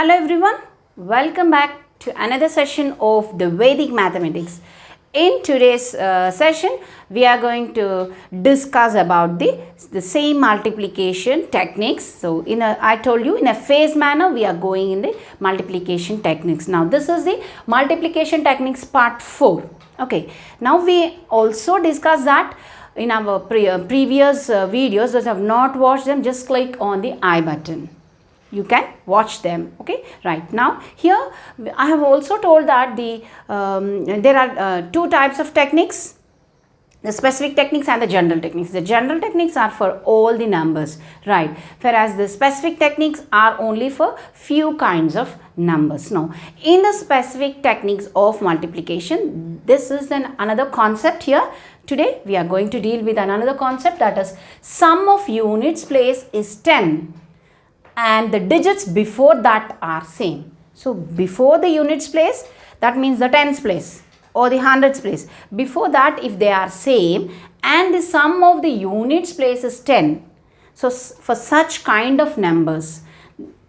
Hello everyone, welcome back to another session of the Vedic Mathematics. In today's session, we are going to discuss about the same multiplication techniques. So, I told you in a phase manner, we are going in the multiplication techniques. Now, this is the multiplication techniques part 4. Okay, now we also discussed that in our previous videos. Those have not watched them, just click on the I button. You can watch them. Okay, right now here I have also told that there are two types of techniques, the specific techniques and the general techniques. The general techniques are for all the numbers, right, whereas the specific techniques are only for few kinds of numbers. Now in the specific techniques of multiplication, this is another concept here. Today we are going to deal with another concept, that is sum of units place is 10 and the digits before that are same. So before the units place, that means the tens place or the hundreds place. Before that, if they are same and the sum of the units place is 10. So for such kind of numbers,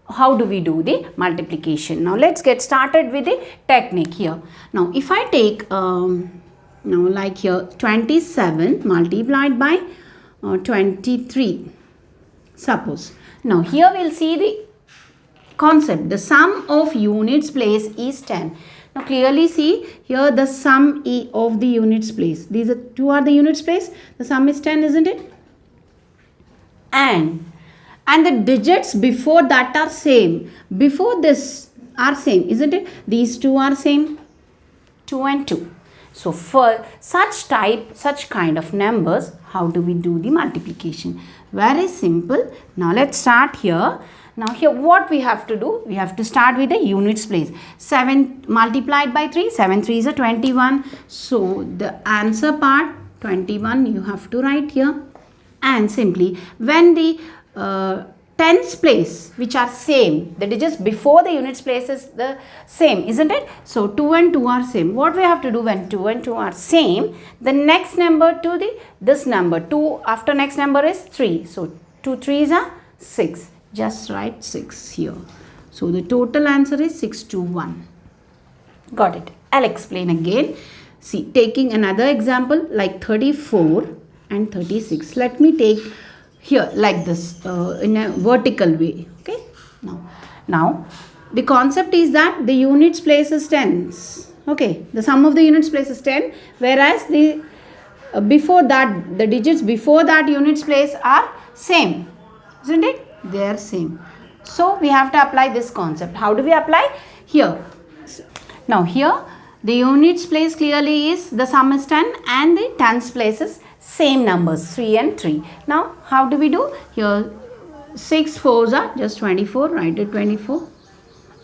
how do we do the multiplication? Now let's get started with the technique here. Now if I take like here 27 multiplied by 23, suppose. Now here we will see the concept. The sum of units place is 10. Now clearly see here the sum of the units place. These are two are the units place. The sum is 10, isn't it? And the digits before that are same. Before this are same, isn't it? These two are same. 2 and 2. So for such kind of numbers, how do we do the multiplication? Very simple. Now let's start here. Now here what we have to do? We have to start with the units place. 7 multiplied by 3. 7 3s are 21. So the answer part 21 you have to write here. And simply when the tens place which are same, the digits before the units place is the same, isn't it? So 2 and 2 are same. What we have to do when 2 and 2 are same, the next number to this number, 2 after next number is 3. So 2 3s are 6. Just write 6 here. So the total answer is 621. Got it? I'll explain again. See, taking another example like 34 and 36. Let me take here like this in a vertical way. Okay, now the concept is that the units place is 10s. Okay, the sum of the units place is 10, whereas the before that, the digits before that units place are same, isn't it? They are same. So we have to apply this concept. How do we apply? Here, now here the units place clearly is the sum is 10 and the tens place is same numbers 3 and 3. Now how do we do? Here 6 4s are just 24, write it 24,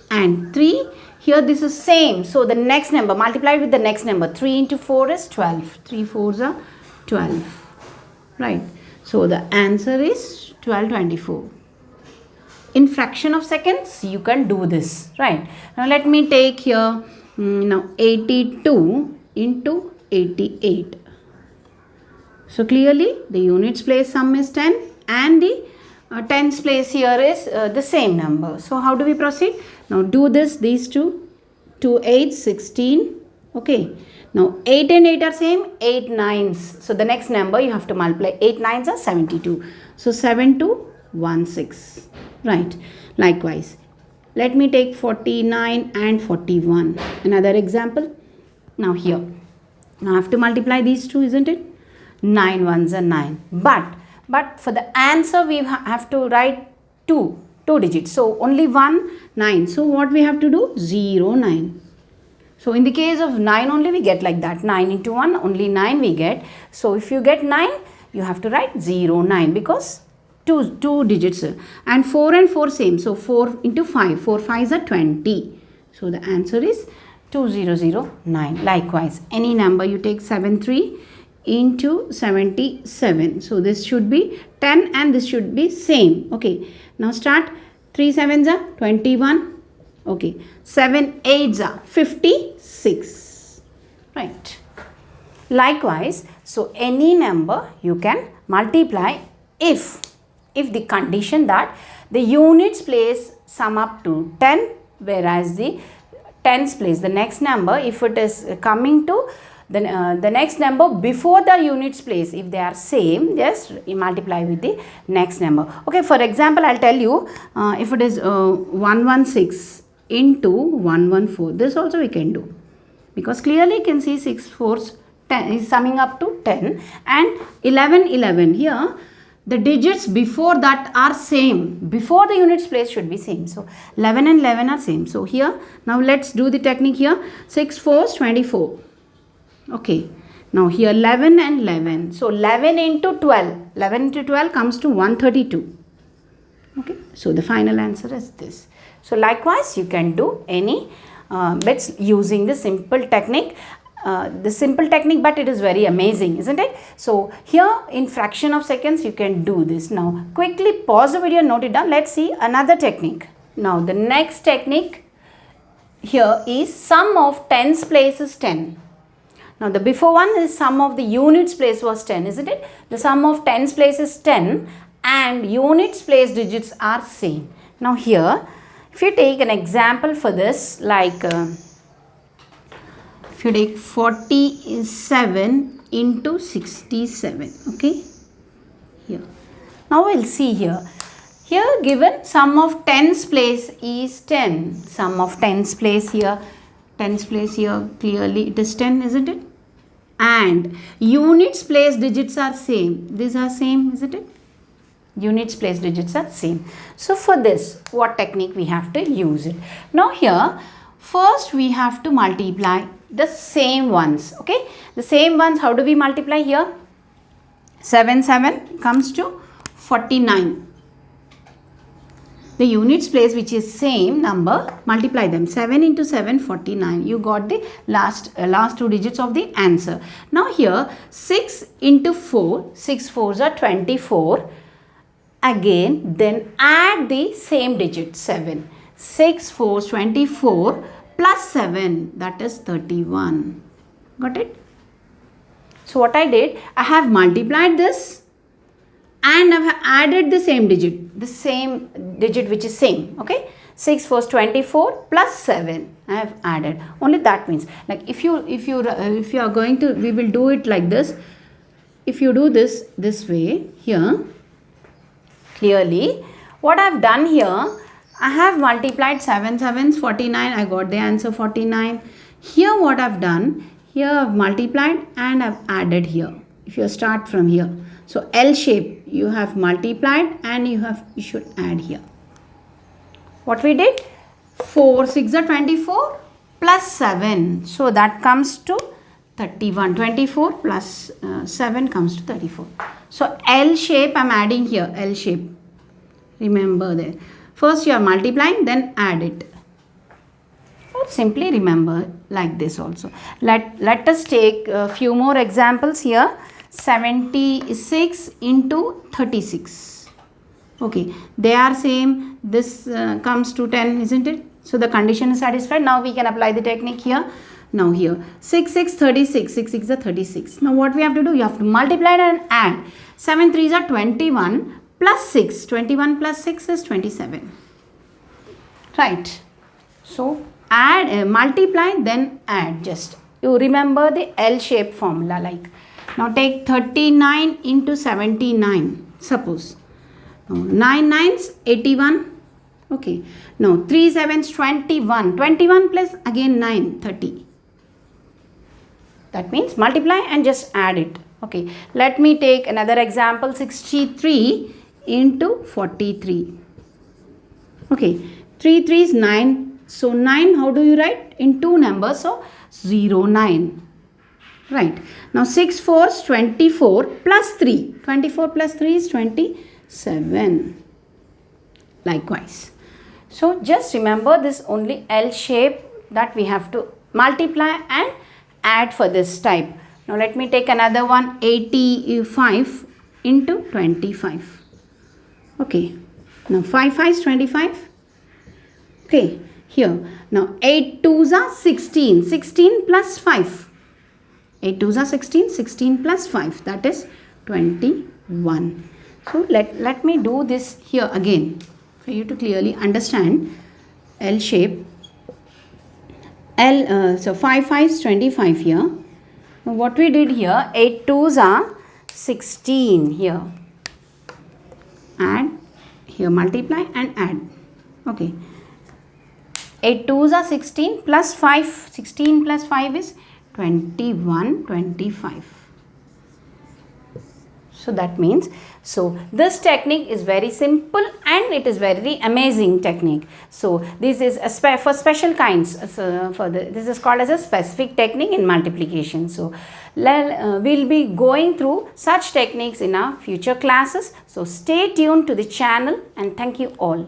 and 3 here this is same, so the next number multiplied with the next number, 3 into 4 is 12, 3 4s are 12, right? So the answer is 1224. In fraction of seconds you can do this, right? Now let me take here now 82 into 88. So clearly the units place sum is 10 and the tens place here is the same number. So how do we proceed? Now do this, these two, 2 8 16. Okay, now 8 and 8 are same, 8 9s. So the next number you have to multiply, 8 9s are 72. So 7216, right? Likewise, let me take 49 and 41. Another example. Now here, now I have to multiply these two, isn't it? 9 ones are 9, but for the answer we have to write two digits, so only 1 9. So what we have to do? 0 9. So in the case of 9 only we get like that, 9 into 1 only 9 we get. So if you get 9 you have to write 0 9 because two digits, and 4 and 4 same, so 4 into 5, 4 5s are 20. So the answer is 2009. Likewise, any number you take 7 3 into 77, so this should be 10 and this should be same. Okay, now start. 3 7s are 21. Okay, 7 8s are 56, right? Likewise, so any number you can multiply if the condition that the units place sum up to 10 whereas the tens place, the next number, if it is coming to the next number before the units place, if they are same, just multiply with the next number. Okay, for example, I'll tell you, if it is 116 into 114, this also we can do, because clearly you can see 6 fours 10 is summing up to 10, and 11 here the digits before that are same, before the units place should be same. So 11 and 11 are same. So here, now let's do the technique here. 6 fours 24. Okay, now here 11 and 11. So 11 into 12. 11 into 12 comes to 132. Okay, so the final answer is this. So likewise, you can do any bits using the simple technique. But it is very amazing, isn't it? So here in fraction of seconds you can do this. Now quickly pause the video and note it down. Let's see another technique. Now the next technique here is sum of tens place is 10. Now the before one is sum of the units place was 10, isn't it? The sum of tens place is 10 and units place digits are same. Now here, if you take an example for this, like if you take 47 into 67, okay, here. Now we'll see here. Here given sum of tens place is 10. Sum of tens place here, clearly it is 10, isn't it? And units place digits are same. These are same, isn't it? Units place digits are same. So for this, what technique we have to use it? Now here, first we have to multiply the same ones. Okay, the same ones, how do we multiply here? 7 comes to 49. The units place which is same number, multiply them. 7 into 7, 49. You got the last two digits of the answer. Now here 6 into 4, 6 fours are 24. Again, then add the same digit 7. 6 fours 24 plus 7, that is 31. Got it? So what I did, I have multiplied this and I have added the same digit which is same. Okay, 6 fours 24 plus 7 I have added. Only that means, like if you are going to, we will do it like this. If you do this way here, clearly what I have done here, I have multiplied 7 sevens 49. I got the answer 49. Here what I have done, here I have multiplied and I have added here. If you start from here, so L shape, you have multiplied and you should add here. What we did? 4 6 are 24 plus 7. So that comes to 31. 24 plus 7 comes to 34. So L shape I am adding here. L shape. Remember there. First you are multiplying, then add it. Or simply remember like this also. Let us take a few more examples here. 76 into 36. Okay, they are same. This comes to 10, isn't it? So the condition is satisfied. Now we can apply the technique here. Now here 6 6 36. 6 6 are 36. Now what we have to do? You have to multiply and add. 7 3s are 21 plus 6. 21 plus 6 is 27. Right. So add, multiply, then add. Just you remember the L shape formula like. Now take 39 into 79, suppose. Now 9 9s 81. Okay. Now 3 7s 21. 21 plus again 9, 30. That means multiply and just add it. Okay. Let me take another example. 63 into 43. Okay. 3 3 is 9. So 9, how do you write? In two numbers. So 0 9. Right. Now 6 4s 24 plus 3. 24 plus 3 is 27. Likewise. So just remember this only L shape that we have to multiply and add for this type. Now let me take another one. 85 into 25. Okay. Now 5 5 is 25. Okay. Here. Now 8 2s are 16. 16 plus 5. 8 2s are 16, 16 plus 5, that is 21. So let me do this here again for you to clearly understand L shape. So 5 5s 25 here. Now what we did here, 8 2s are 16 here. Add here, multiply and add. Okay. 8 2s are 16 plus 5. 16 plus 5 is 21, 25. So that means, so this technique is very simple and it is very amazing technique. So this is for special kinds. This is called as a specific technique in multiplication. So we'll be going through such techniques in our future classes. So stay tuned to the channel and thank you all.